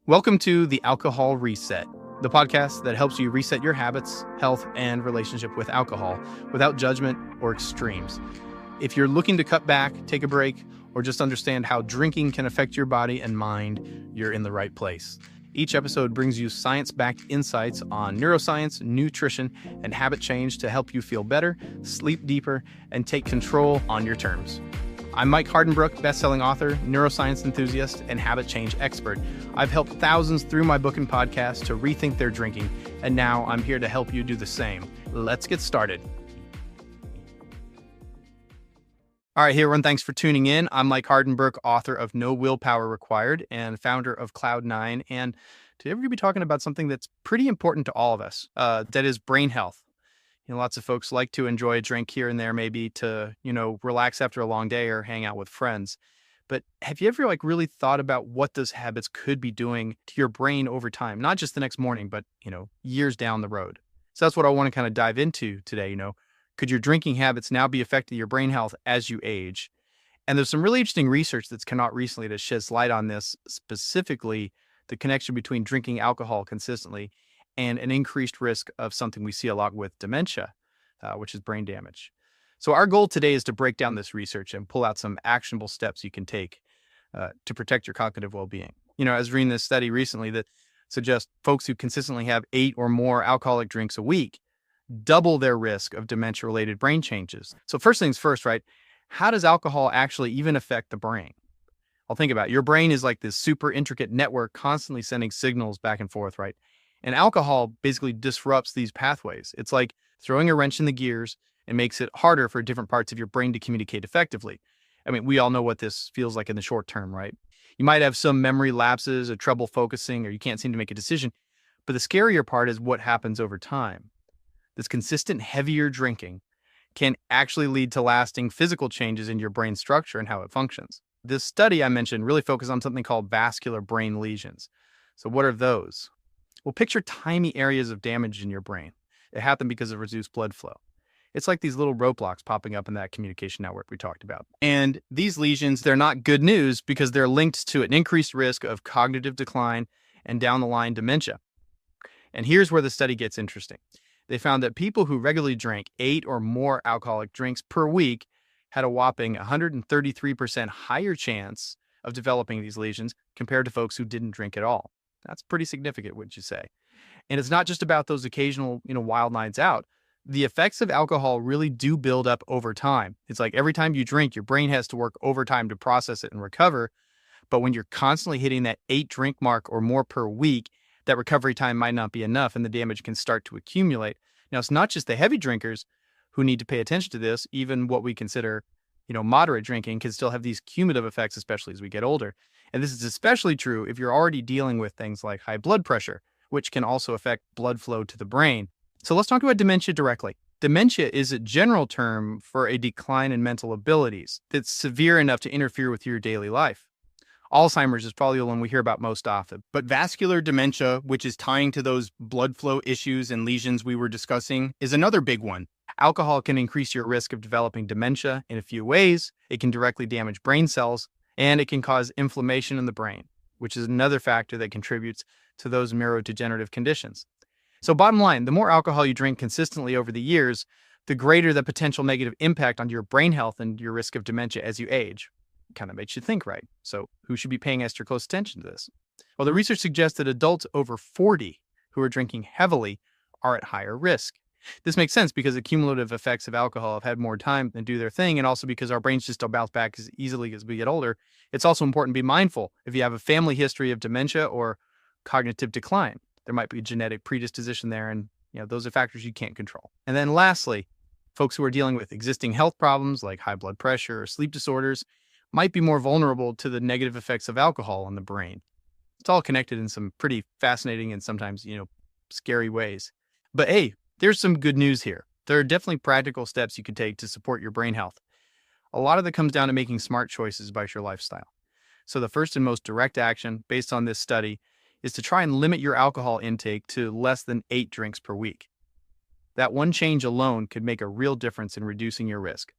Welcome to the Alcohol Reset, the podcast that helps you reset your habits, health, and relationship with alcohol without judgment or extremes. If you're looking to cut back, take a break, or just understand how drinking can affect your body and mind, you're in the right place. Each episode brings you science-backed insights on neuroscience, nutrition, and habit change to help you feel better, sleep deeper, and take control on your terms. I'm Mike Hardenbrook, best-selling author, neuroscience enthusiast, and habit change expert. I've helped thousands through my book and podcast to rethink their drinking, and now I'm here to help you do the same. Let's get started. All right, hey everyone, thanks for tuning in. I'm Mike Hardenbrook, author of No Willpower Required and founder of Cloud9. And today we're going to be talking about something that's pretty important to all of us, that is brain health. Lots of folks like to enjoy a drink here and there, maybe to, relax after a long day or hang out with friends. But have you ever really thought about what those habits could be doing to your brain over time? Not just the next morning, but, years down the road. So that's what I want to kind of dive into today. Could your drinking habits now be affecting your brain health as you age? And there's some really interesting research that's come out recently that sheds light on this, specifically the connection between drinking alcohol consistently and an increased risk of something we see a lot with dementia, which is brain damage. So our goal today is to break down this research and pull out some actionable steps you can take to protect your cognitive well-being. I was reading this study recently that suggests folks who consistently have 8 or more alcoholic drinks a week double their risk of dementia-related brain changes. So first things first, right? How does alcohol actually even affect the brain? I'll think about it. Your brain is like this super intricate network constantly sending signals back and forth, right? And alcohol basically disrupts these pathways. It's like throwing a wrench in the gears and makes it harder for different parts of your brain to communicate effectively. I mean, we all know what this feels like in the short term, right? You might have some memory lapses or trouble focusing, or you can't seem to make a decision. But the scarier part is what happens over time. This consistent, heavier drinking can actually lead to lasting physical changes in your brain structure and how it functions. This study I mentioned really focused on something called vascular brain lesions. So what are those? Well, picture tiny areas of damage in your brain. It happened because of reduced blood flow. It's like these little roadblocks popping up in that communication network we talked about. And these lesions, they're not good news because they're linked to an increased risk of cognitive decline and down the line dementia. And here's where the study gets interesting. They found that people who regularly drank 8 or more alcoholic drinks per week had a whopping 133% higher chance of developing these lesions compared to folks who didn't drink at all. That's pretty significant, wouldn't you say? And it's not just about those occasional, wild nights out. The effects of alcohol really do build up over time. It's like every time you drink, your brain has to work overtime to process it and recover. But when you're constantly hitting that 8 drink mark or more per week, that recovery time might not be enough and the damage can start to accumulate. Now, it's not just the heavy drinkers who need to pay attention to this. Even what we consider, moderate drinking can still have these cumulative effects, especially as we get older. And this is especially true if you're already dealing with things like high blood pressure, which can also affect blood flow to the brain. So let's talk about dementia directly. Dementia is a general term for a decline in mental abilities that's severe enough to interfere with your daily life. Alzheimer's is probably the one we hear about most often. But vascular dementia, which is tying to those blood flow issues and lesions we were discussing, is another big one. Alcohol can increase your risk of developing dementia in a few ways. It can directly damage brain cells, and it can cause inflammation in the brain, which is another factor that contributes to those neurodegenerative conditions. So bottom line, the more alcohol you drink consistently over the years, the greater the potential negative impact on your brain health and your risk of dementia as you age. Kind of makes you think, right? So who should be paying extra close attention to this? Well, the research suggests that adults over 40 who are drinking heavily are at higher risk. This makes sense because the cumulative effects of alcohol have had more time to do their thing, and also because our brains just don't bounce back as easily as we get older. It's also important to be mindful if you have a family history of dementia or cognitive decline. There might be a genetic predisposition there, and those are factors you can't control. And then lastly, folks who are dealing with existing health problems like high blood pressure or sleep disorders might be more vulnerable to the negative effects of alcohol on the brain. It's all connected in some pretty fascinating and sometimes, scary ways. But hey, there's some good news here. There are definitely practical steps you can take to support your brain health. A lot of that comes down to making smart choices about your lifestyle. So the first and most direct action based on this study is to try and limit your alcohol intake to less than 8 drinks per week. That one change alone could make a real difference in reducing your risk.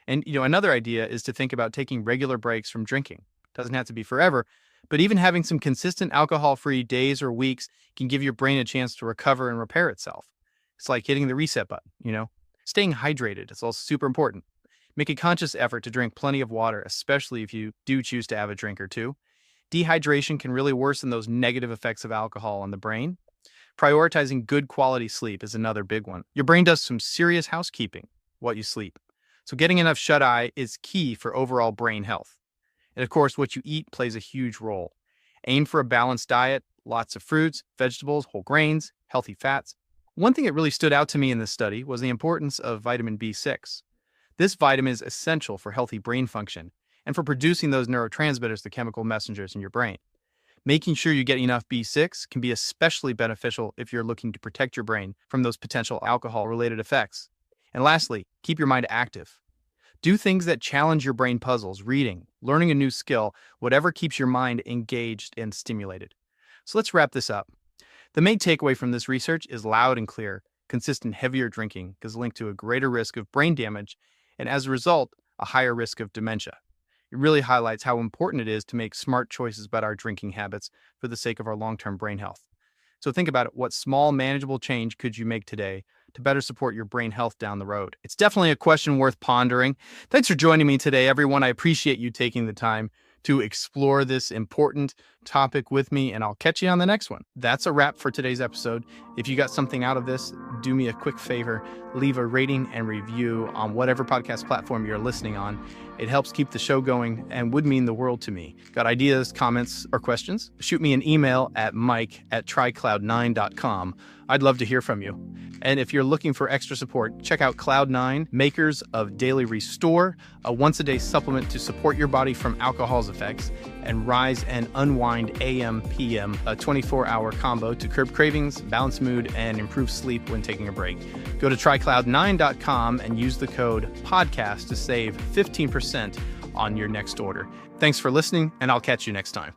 And another idea is to think about taking regular breaks from drinking. It doesn't have to be forever, But even having some consistent alcohol-free days or weeks can give your brain a chance to recover and repair itself. It's like hitting the reset button. Staying hydrated is also super important. Make a conscious effort to drink plenty of water, especially if you do choose to have a drink or two. Dehydration can really worsen those negative effects of alcohol on the brain. Prioritizing good quality sleep is another big one. Your brain does some serious housekeeping while you sleep. So getting enough shut-eye is key for overall brain health. And of course, what you eat plays a huge role. Aim for a balanced diet, lots of fruits, vegetables, whole grains, healthy fats. One thing that really stood out to me in this study was the importance of vitamin B6. This vitamin is essential for healthy brain function and for producing those neurotransmitters, the chemical messengers in your brain. Making sure you get enough B6 can be especially beneficial if you're looking to protect your brain from those potential alcohol-related effects. And lastly, keep your mind active. Do things that challenge your brain puzzles, reading, learning a new skill, whatever keeps your mind engaged and stimulated. So let's wrap this up. The main takeaway from this research is loud and clear. Consistent heavier drinking is linked to a greater risk of brain damage and, as a result, a higher risk of dementia. It really highlights how important it is to make smart choices about our drinking habits for the sake of our long-term brain health. So think about it. What small, manageable change could you make today to better support your brain health down the road? It's definitely a question worth pondering. Thanks for joining me today, everyone. I appreciate you taking the time to explore this important topic with me, and I'll catch you on the next one. That's a wrap for today's episode. If you got something out of this, do me a quick favor, leave a rating and review on whatever podcast platform you're listening on. It helps keep the show going and would mean the world to me. Got ideas, comments, or questions? Shoot me an email at mike@trycloud9.com. I'd love to hear from you. And if you're looking for extra support, check out Cloud9, makers of Daily Restore, a once-a-day supplement to support your body from alcohol's effects, and Rise and Unwind AM/PM, a 24-hour combo to curb cravings, balance mood, and improve sleep when taking a break. Go to trycloud9.com and use the code PODCAST to save 15% on your next order. Thanks for listening, and I'll catch you next time.